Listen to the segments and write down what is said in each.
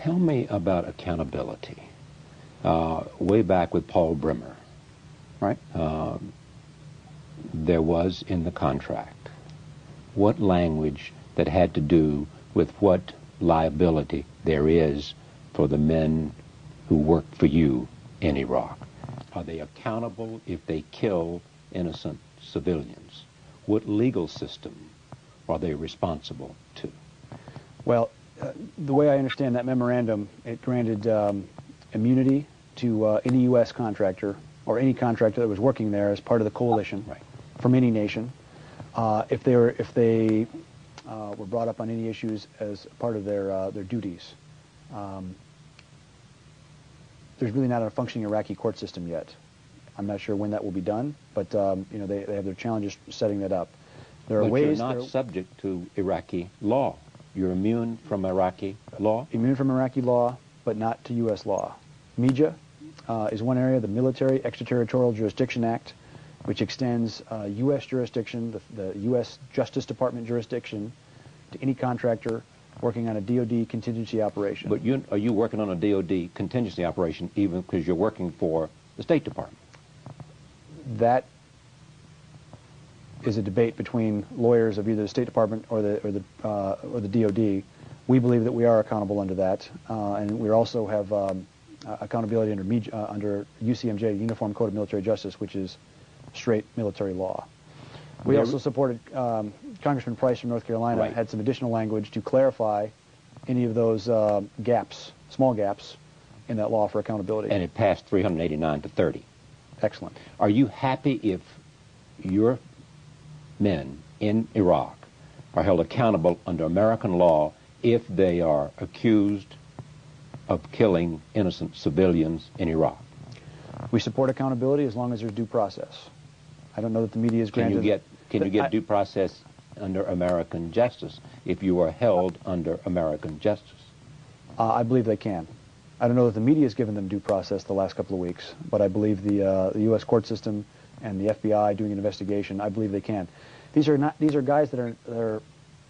Tell me about accountability. Way back with Paul Bremer, Right. There was in the contract what language that had to do with what liability there is for the men who work for you in Iraq. Are they accountable if they kill innocent civilians? What legal system are they responsible to? Well, the way I understand that memorandum, it granted immunity to any U.S. contractor or any contractor that was working there as part of the coalition, right, from any nation, if they were brought up on any issues as part of their duties. There's really not a functioning Iraqi court system yet. I'm not sure when that will be done, but you know, they have their challenges setting that up. There are ways. You're not subject to Iraqi law. You're immune from Iraqi law? Immune from Iraqi law, but not to U.S. law. MIJA is one area, the Military Extraterritorial Jurisdiction Act, which extends U.S. jurisdiction, the U.S. Justice Department jurisdiction, to any contractor working on a DOD contingency operation. But are you working on a DOD contingency operation even because you're working for the State Department? That is a debate between lawyers of either the State Department or the DOD. We believe that we are accountable under that, and we also have accountability under UCMJ, Uniform Code of Military Justice, which is straight military law. We also supported Congressman Price from North Carolina, right, had some additional language to clarify any of those gaps, small gaps, in that law for accountability. And it passed 389 to 30. Excellent. Are you happy if your men in Iraq are held accountable under American law if they are accused of killing innocent civilians in Iraq? We support accountability as long as there's due process. I don't know that the media is granted. Can you get due process under American justice if you are held under American justice? I believe they can. I don't know that the media has given them due process the last couple of weeks, but I believe the U.S. court system and the FBI doing an investigation, I believe they can. These are guys that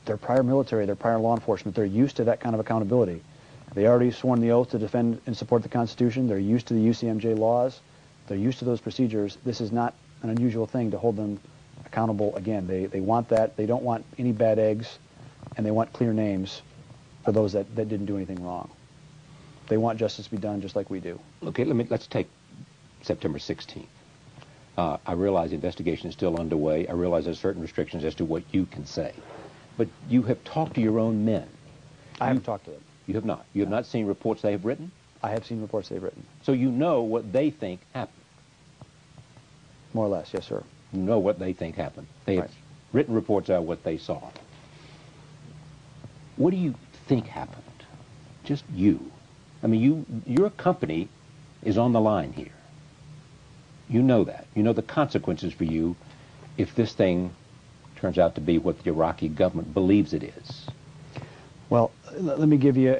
they're prior military, they're prior law enforcement. They're used to that kind of accountability. They already sworn the oath to defend and support the Constitution. They're used to the UCMJ laws. They're used to those procedures. This is not an unusual thing to hold them accountable again. They want that. They don't want any bad eggs, and they want clear names for those that didn't do anything wrong. They want justice to be done just like we do. Okay, let's take September 16th. I realize the investigation is still underway. I realize there's certain restrictions as to what you can say. But you have talked to your own men. I haven't talked to them. You have not? You have not seen reports they have written? I have seen reports they've written. So you know what they think happened? More or less, yes, sir. You know what they think happened. They have written reports out what they saw. What do you think happened? Just you. I mean, your company is on the line here. You know that. You know the consequences for you if this thing turns out to be what the Iraqi government believes it is. Well, let me give you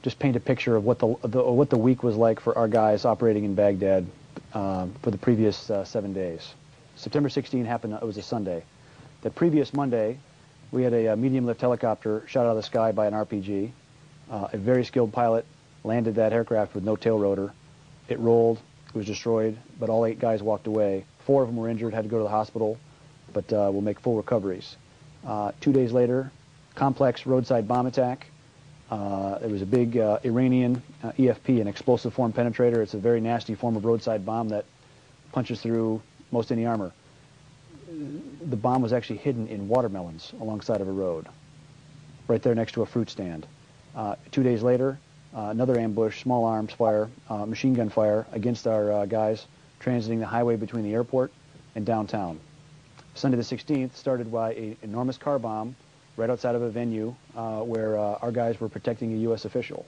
just paint a picture of what the week was like for our guys operating in Baghdad for the previous 7 days. September 16 happened, it was a Sunday. The previous Monday, we had a medium-lift helicopter shot out of the sky by an RPG. A very skilled pilot landed that aircraft with no tail rotor. It rolled, it was destroyed, but all 8 guys walked away. 4 of them were injured, had to go to the hospital, but will make full recoveries. 2 days later, complex roadside bomb attack. There was a big Iranian EFP, an explosive form penetrator. It's a very nasty form of roadside bomb that punches through most any armor. The bomb was actually hidden in watermelons alongside of a road, right there next to a fruit stand. 2 days later, another ambush, small arms fire, machine gun fire against our guys transiting the highway between the airport and downtown. Sunday the 16th started by an enormous car bomb right outside of a venue where our guys were protecting a U.S. official.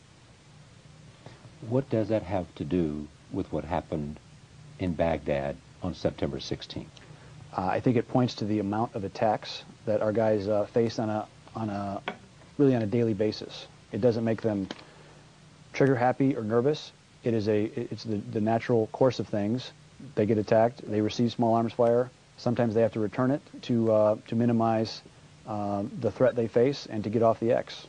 What does that have to do with what happened in Baghdad on September 16th? I think it points to the amount of attacks that our guys face really on a daily basis. It doesn't make them trigger happy or nervous. It's the natural course of things. They get attacked. They receive small arms fire. Sometimes they have to return it to minimize the threat they face and to get off the X.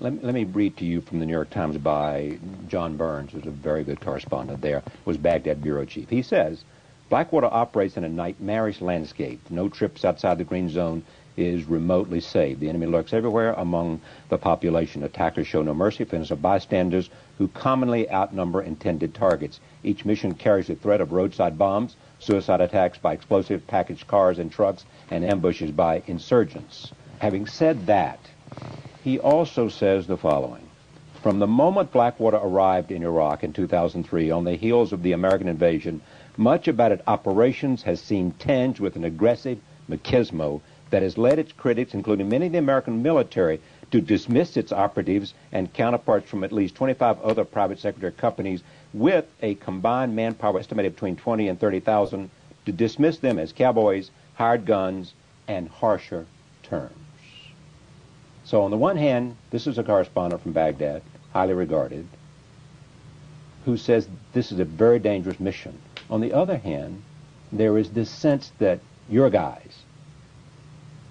Let me read to you from the New York Times by John Burns, who's a very good correspondent there, was Baghdad bureau chief. He says, Blackwater operates in a nightmarish landscape. No trips outside the green zone is remotely safe. The enemy lurks everywhere among the population. Attackers show no mercy for innocent bystanders who commonly outnumber intended targets. Each mission carries the threat of roadside bombs, suicide attacks by explosive packaged cars and trucks, and ambushes by insurgents. Having said that, he also says the following. From the moment Blackwater arrived in Iraq in 2003 on the heels of the American invasion, much about its operations has seemed tinged with an aggressive machismo that has led its critics, including many of the American military, to dismiss its operatives and counterparts from at least 25 other private sector companies with a combined manpower estimated between 20 and 30,000, to dismiss them as cowboys, hired guns, and harsher terms. So on the one hand, this is a correspondent from Baghdad, highly regarded, who says this is a very dangerous mission. On the other hand, there is this sense that your guys,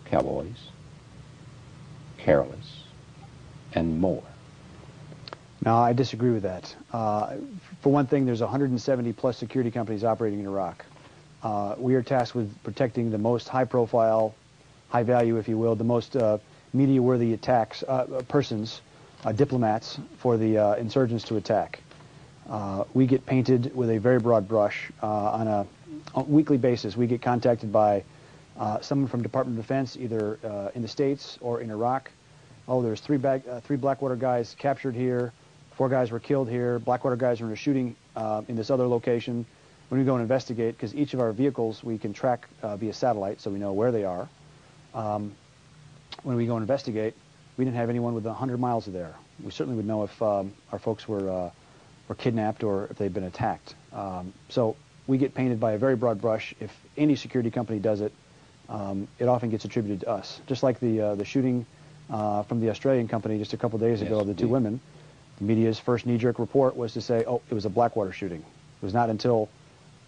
cowboys, careless, and more. No, I disagree with that. For one thing, there's 170 plus security companies operating in Iraq. We are tasked with protecting the most high-profile, high-value, if you will, the most media-worthy attacks, persons, diplomats, for the insurgents to attack. We get painted with a very broad brush on a weekly basis. We get contacted by someone from Department of Defense, either in the States or in Iraq. Oh, there's three Blackwater guys captured here, 4 guys were killed here, Blackwater guys are in a shooting in this other location. When we go and investigate, because each of our vehicles we can track via satellite, so we know where they are. When we go and investigate, we didn't have anyone within 100 miles of there. We certainly would know if our folks were kidnapped or if they'd been attacked. So we get painted by a very broad brush. If any security company does it, it often gets attributed to us. Just like the shooting from the Australian company just a couple days ago of the 2 women. The media's first knee-jerk report was to say, oh, it was a Blackwater shooting. It was not until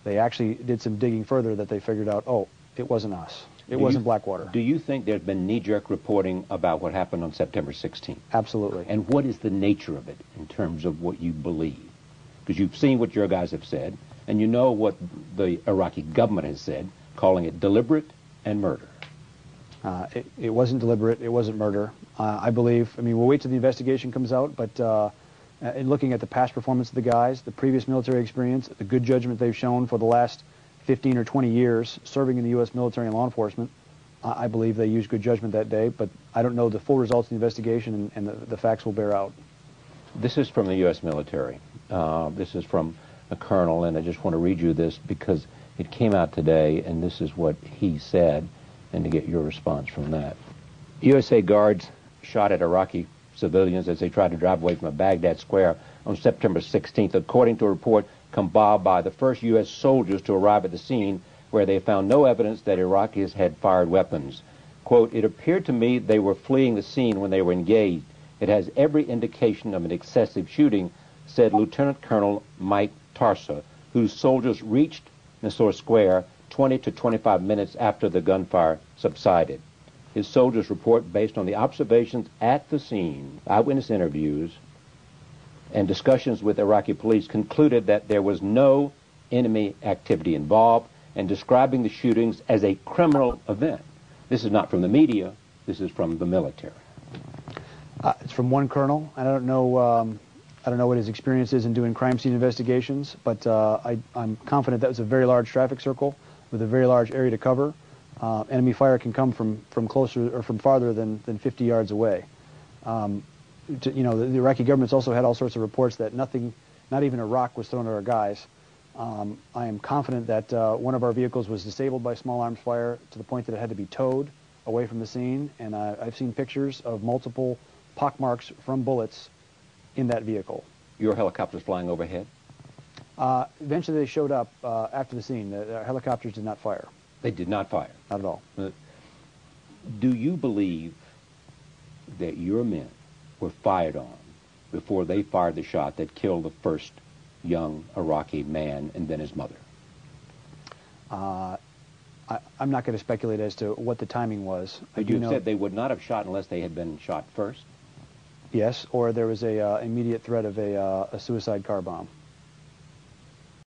they actually did some digging further that they figured out, oh, it wasn't us. It wasn't Blackwater. Do you think there's been knee-jerk reporting about what happened on September 16th? Absolutely. And what is the nature of it in terms of what you believe? Because you've seen what your guys have said, and you know what the Iraqi government has said, calling it deliberate and murder. It wasn't deliberate. It wasn't murder. I believe, we'll wait till the investigation comes out, but in looking at the past performance of the guys, the previous military experience, the good judgment they've shown for the last 15 or 20 years serving in the U.S. military and law enforcement, I believe they used good judgment that day, but I don't know the full results of the investigation, and the facts will bear out. This is from the U.S. military. This is from a colonel, and I just want to read you this because it came out today, and this is what he said, and to get your response from that. USA guards shot at Iraqi civilians as they tried to drive away from a Baghdad square on September 16th, according to a report compiled by the first U.S. soldiers to arrive at the scene, where they found no evidence that Iraqis had fired weapons. Quote, it appeared to me they were fleeing the scene when they were engaged. It has every indication of an excessive shooting, said Lieutenant Colonel Mike Tarsa, whose soldiers reached Nisour Square 20 to 25 minutes after the gunfire subsided. His soldiers report, based on the observations at the scene, eyewitness interviews, and discussions with Iraqi police, concluded that there was no enemy activity involved, and describing the shootings as a criminal event. This is not from the media. This is from the military. It's from one colonel. I don't know what his experience is in doing crime scene investigations, but I'm confident that was a very large traffic circle with a very large area to cover. Enemy fire can come from closer or from farther than 50 yards away. The Iraqi government's also had all sorts of reports that nothing, not even a rock, was thrown at our guys. I am confident that one of our vehicles was disabled by small arms fire to the point that it had to be towed away from the scene, and I've seen pictures of multiple pockmarks from bullets in that vehicle. Your helicopters flying overhead? Eventually they showed up after the scene. The helicopters did not fire. They did not fire? Not at all. Do you believe that your men were fired on before they fired the shot that killed the first young Iraqi man and then his mother? I'm not going to speculate as to what the timing was. But you said they would not have shot unless they had been shot first? Yes, or there was a immediate threat of a suicide car bomb.